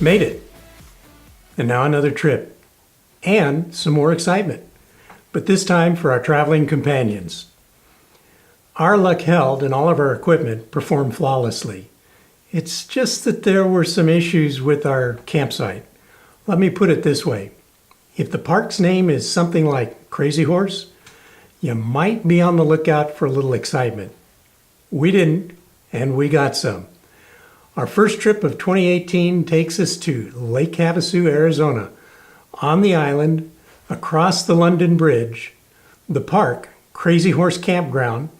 Made it. And now another trip. And some more excitement. But this time for our traveling companions. Our luck held and all of our equipment performed flawlessly. It's just that there were some issues with our campsite. Let me put it this way. If the park's name is something like Crazy Horse, you might be on the lookout for a little excitement. We didn't, and we got some. Our first trip of 2018 takes us to Lake Havasu, Arizona. On the island, across the London Bridge, the park, Crazy Horse Campground,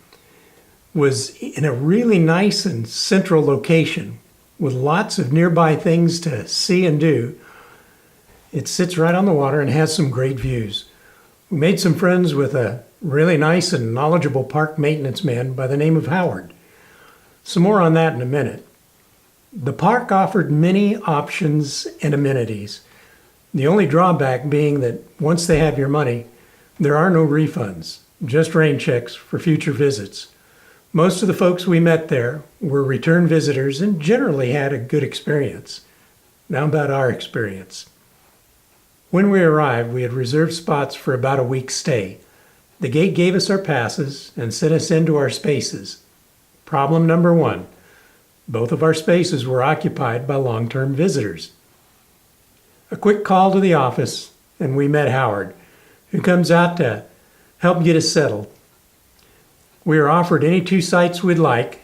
was in a really nice and central location with lots of nearby things to see and do. It sits right on the water and has some great views. We made some friends with a really nice and knowledgeable park maintenance man by the name of Howard. Some more on that in a minute. The park offered many options and amenities. The only drawback being that once they have your money, there are no refunds, just rain checks for future visits. Most of the folks we met there were return visitors and generally had a good experience. Now about our experience. When we arrived, we had reserved spots for about a week's stay. The gate gave us our passes and sent us into our spaces. Problem number one, both of our spaces were occupied by long-term visitors. A quick call to the office and we met Howard, who comes out to help get us settled. We were offered any two sites we'd like,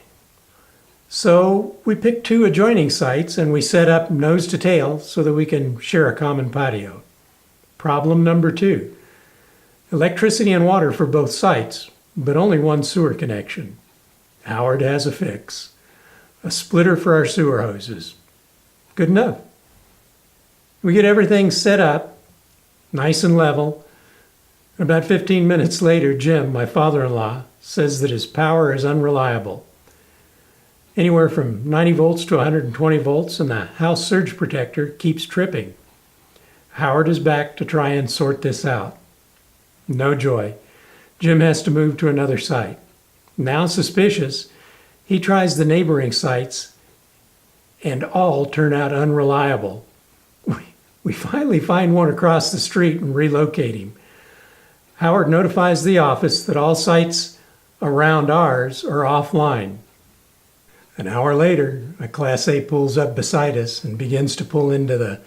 so we picked two adjoining sites and we set up nose to tail so that we can share a common patio. Problem number two, electricity and water for both sites, but only one sewer connection. Howard has a fix, a splitter for our sewer hoses. Good enough. We get everything set up, nice and level. About 15 minutes later, Jim, my father-in-law, says that his power is unreliable. Anywhere from 90 volts to 120 volts, and the house surge protector keeps tripping. Howard is back to try and sort this out. No joy. Jim has to move to another site. Now suspicious, he tries the neighboring sites, and all turn out unreliable. We finally find one across the street and relocate him. Howard notifies the office that all sites around ours are offline. An hour later, a Class A pulls up beside us and begins to pull into the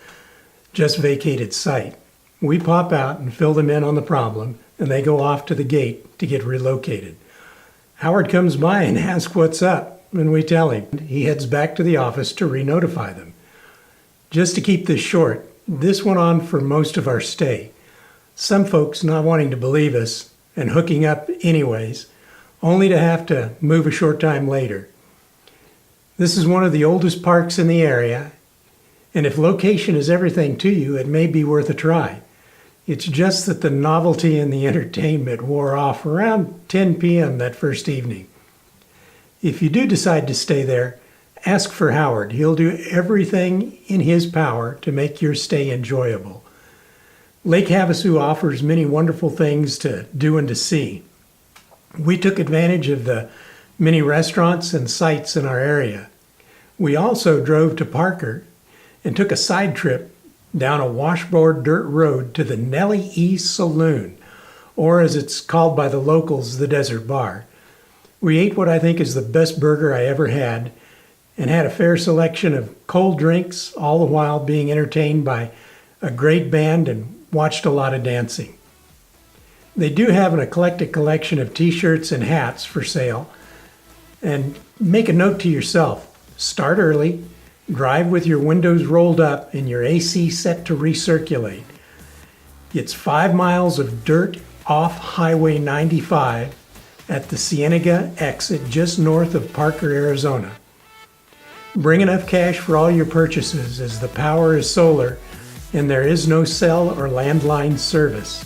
just vacated site. We pop out and fill them in on the problem, and they go off to the gate to get relocated. Howard comes by and asks what's up, and we tell him. He heads back to the office to re-notify them. Just to keep this short, this went on for most of our stay. Some folks not wanting to believe us and hooking up anyways, only to have to move a short time later. This is one of the oldest parks in the area, and if location is everything to you, it may be worth a try. It's just that the novelty and the entertainment wore off around 10 p.m. that first evening. If you do decide to stay there, ask for Howard. He'll do everything in his power to make your stay enjoyable. Lake Havasu offers many wonderful things to do and to see. We took advantage of the many restaurants and sites in our area. We also drove to Parker and took a side trip down a washboard dirt road to the Nellie E Saloon, or as it's called by the locals, the Desert Bar. We ate what I think is the best burger I ever had and had a fair selection of cold drinks, all the while being entertained by a great band and watched a lot of dancing. They do have an eclectic collection of t-shirts and hats for sale. And make a note to yourself, start early, drive with your windows rolled up and your AC set to recirculate. It's 5 miles of dirt off Highway 95 at the Cienega exit just north of Parker, Arizona. Bring enough cash for all your purchases as the power is solar and there is no cell or landline service.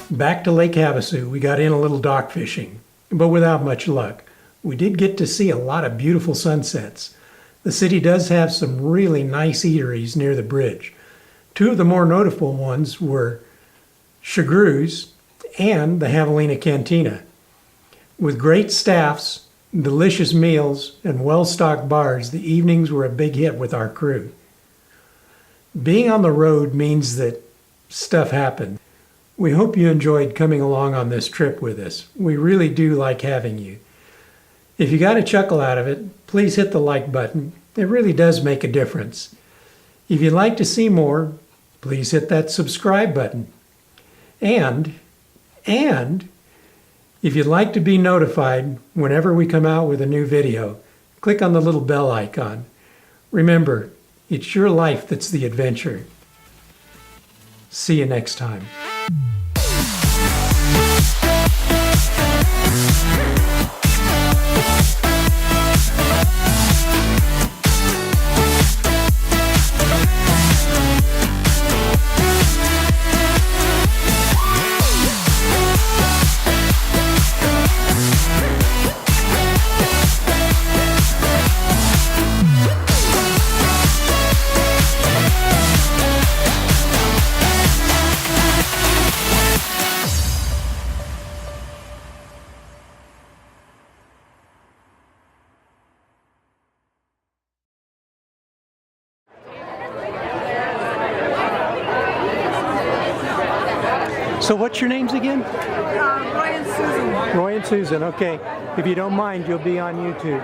Back to Lake Havasu, we got in a little dock fishing, but without much luck. We did get to see a lot of beautiful sunsets. The city does have some really nice eateries near the bridge. Two of the more notable ones were Chagrew's and the Javelina Cantina. With great staffs, delicious meals, and well-stocked bars, the evenings were a big hit with our crew. Being on the road means that stuff happens. We hope you enjoyed coming along on this trip with us. We really do like having you. If you got a chuckle out of it, please hit the like button. It really does make a difference. If you'd like to see more, please hit that subscribe button. And if you'd like to be notified whenever we come out with a new video, click on the little bell icon. Remember, it's your life that's the adventure. See you next time. So what's your names again? Roy and Susan. Roy and Susan, okay. If you don't mind, you'll be on YouTube.